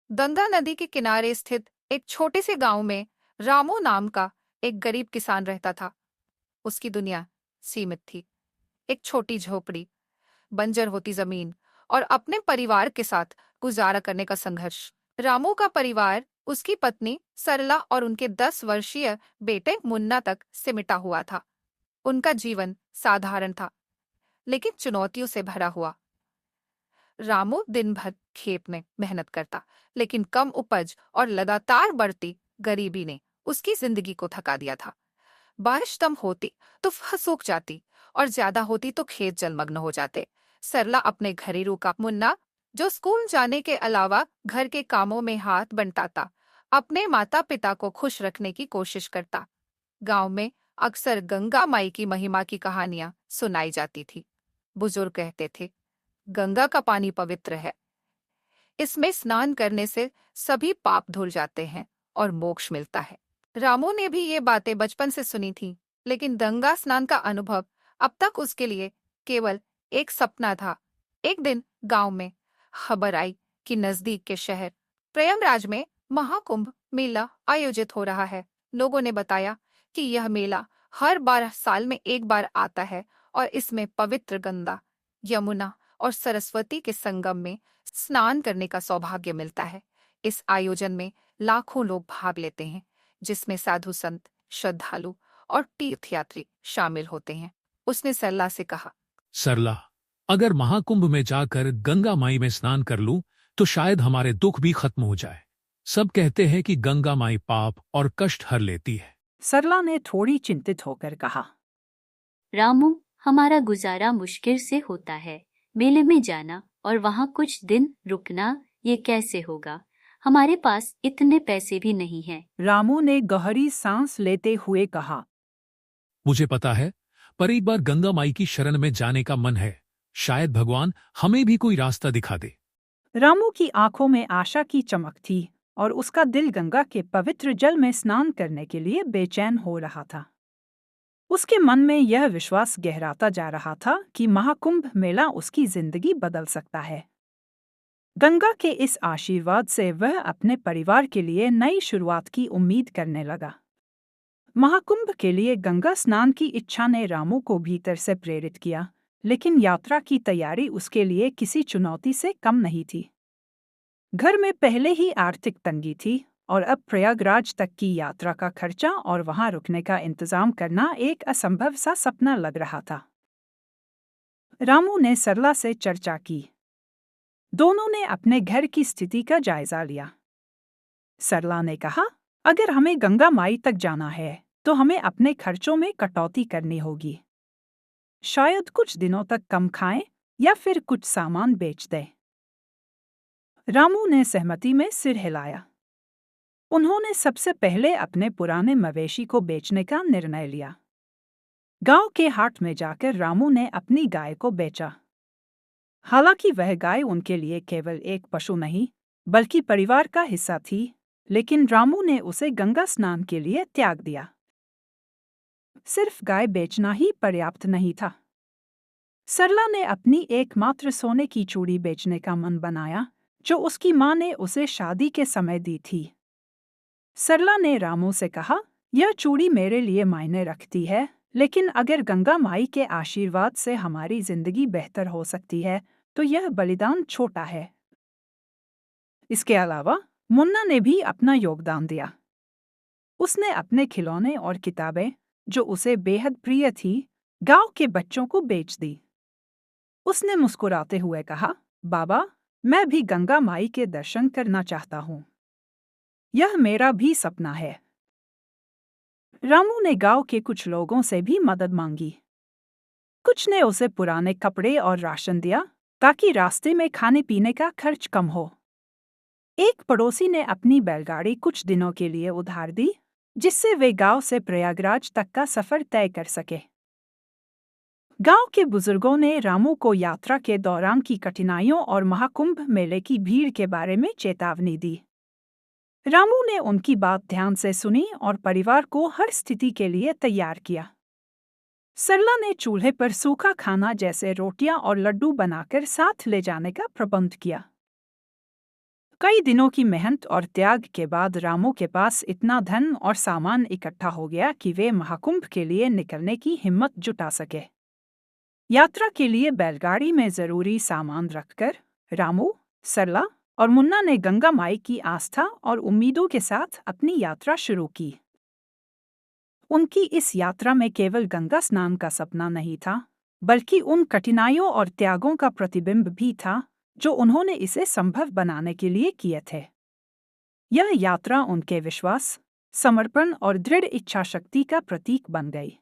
गंगा नदी के किनारे स्थित एक छोटे से गांव में रामू नाम का एक गरीब किसान रहता था। उसकी दुनिया सीमित थी। एक छोटी झोपड़ी, बंजर होती जमीन और अपने परिवार के साथ गुजारा करने का संघर्ष। रामू का परिवार उसकी पत्नी सरला और उनके 10 वर्षीय बेटे मुन्ना तक सिमटा हुआ था। उनका जीवन साधारण था, लेकिन चुनौतियों से भरा हुआ। रामू दिन भर खेत में मेहनत करता, लेकिन कम उपज और लगातार बढ़ती गरीबी ने उसकी जिंदगी को थका दिया था। बारिश कम होती तो फसल सूख जाती और ज्यादा होती तो खेत जलमग्न हो जाते। सरला अपने घरेलू का मुन्ना, जो स्कूल जाने के अलावा घर के कामों में हाथ बंटाता, अपने माता पिता को खुश रखने की कोशिश करता। गांव में अक्सर गंगा माई की महिमा की कहानियां सुनाई जाती थी। बुजुर्ग कहते थे, गंगा का पानी पवित्र है, इसमें स्नान करने से सभी पाप धुल जाते हैं और मोक्ष मिलता है। रामू ने भी ये बातें बचपन से सुनी थी, लेकिन गंगा स्नान का अनुभव अब तक उसके लिए केवल एक सपना था। एक दिन गांव में खबर आई कि नजदीक के शहर प्रयागराज में महाकुंभ मेला आयोजित हो रहा है। लोगों ने बताया कि यह मेला हर 12 साल में एक बार आता है और इसमें पवित्र गंगा, यमुना और सरस्वती के संगम में स्नान करने का सौभाग्य मिलता है। इस आयोजन में लाखों लोग भाग लेते हैं, जिसमें साधु संत, श्रद्धालु और तीर्थयात्री शामिल होते हैं। उसने सरला से कहा, सरला, अगर महाकुंभ में जाकर गंगा माई में स्नान कर लूं तो शायद हमारे दुख भी खत्म हो जाए। सब कहते हैं कि गंगा माई पाप और कष्ट हर लेती है। सरला ने थोड़ी चिंतित होकर कहा, रामू, हमारा गुजारा मुश्किल से होता है। मेले में जाना और वहाँ कुछ दिन रुकना, ये कैसे होगा? हमारे पास इतने पैसे भी नहीं हैं। रामू ने गहरी सांस लेते हुए कहा, मुझे पता है, पर एक बार गंगा माई की शरण में जाने का मन है। शायद भगवान हमें भी कोई रास्ता दिखा दे। रामू की आंखों में आशा की चमक थी और उसका दिल गंगा के पवित्र जल में स्नान करने के लिए बेचैन हो रहा था। उसके मन में यह विश्वास गहराता जा रहा था कि महाकुंभ मेला उसकी जिंदगी बदल सकता है। गंगा के इस आशीर्वाद से वह अपने परिवार के लिए नई शुरुआत की उम्मीद करने लगा। महाकुंभ के लिए गंगा स्नान की इच्छा ने रामू को भीतर से प्रेरित किया, लेकिन यात्रा की तैयारी उसके लिए किसी चुनौती से कम नहीं थी। घर में पहले ही आर्थिक तंगी थी और अब प्रयागराज तक की यात्रा का खर्चा और वहां रुकने का इंतजाम करना एक असंभव सा सपना लग रहा था। रामू ने सरला से चर्चा की। दोनों ने अपने घर की स्थिति का जायजा लिया। सरला ने कहा, अगर हमें गंगा माई तक जाना है तो हमें अपने खर्चों में कटौती करनी होगी। शायद कुछ दिनों तक कम खाएं या फिर कुछ सामान बेच दें। रामू ने सहमति में सिर हिलाया। उन्होंने सबसे पहले अपने पुराने मवेशी को बेचने का निर्णय लिया। गांव के हाट में जाकर रामू ने अपनी गाय को बेचा। हालांकि वह गाय उनके लिए केवल एक पशु नहीं, बल्कि परिवार का हिस्सा थी, लेकिन रामू ने उसे गंगा स्नान के लिए त्याग दिया। सिर्फ गाय बेचना ही पर्याप्त नहीं था। सरला ने अपनी एकमात्र सोने की चूड़ी बेचने का मन बनाया, जो उसकी मां ने उसे शादी के समय दी थी। सरला ने रामू से कहा, यह चूड़ी मेरे लिए मायने रखती है, लेकिन अगर गंगा माई के आशीर्वाद से हमारी जिंदगी बेहतर हो सकती है तो यह बलिदान छोटा है। इसके अलावा मुन्ना ने भी अपना योगदान दिया। उसने अपने खिलौने और किताबें, जो उसे बेहद प्रिय थी, गांव के बच्चों को बेच दी। उसने मुस्कुराते हुए कहा, बाबा, मैं भी गंगा माई के दर्शन करना चाहता हूँ। यह मेरा भी सपना है। रामू ने गांव के कुछ लोगों से भी मदद मांगी। कुछ ने उसे पुराने कपड़े और राशन दिया ताकि रास्ते में खाने पीने का खर्च कम हो। एक पड़ोसी ने अपनी बैलगाड़ी कुछ दिनों के लिए उधार दी, जिससे वे गांव से प्रयागराज तक का सफर तय कर सके। गांव के बुजुर्गों ने रामू को यात्रा के दौरान की कठिनाइयों और महाकुंभ मेले की भीड़ के बारे में चेतावनी दी। रामू ने उनकी बात ध्यान से सुनी और परिवार को हर स्थिति के लिए तैयार किया। सरला ने चूल्हे पर सूखा खाना जैसे रोटियां और लड्डू बनाकर साथ ले जाने का प्रबंध किया। कई दिनों की मेहनत और त्याग के बाद रामू के पास इतना धन और सामान इकट्ठा हो गया कि वे महाकुंभ के लिए निकलने की हिम्मत जुटा सके। यात्रा के लिए बैलगाड़ी में जरूरी सामान रखकर रामू, सरला और मुन्ना ने गंगा माई की आस्था और उम्मीदों के साथ अपनी यात्रा शुरू की। उनकी इस यात्रा में केवल गंगा स्नान का सपना नहीं था, बल्कि उन कठिनाइयों और त्यागों का प्रतिबिंब भी था जो उन्होंने इसे संभव बनाने के लिए किए थे। यह यात्रा उनके विश्वास, समर्पण और दृढ़ इच्छाशक्ति का प्रतीक बन गई।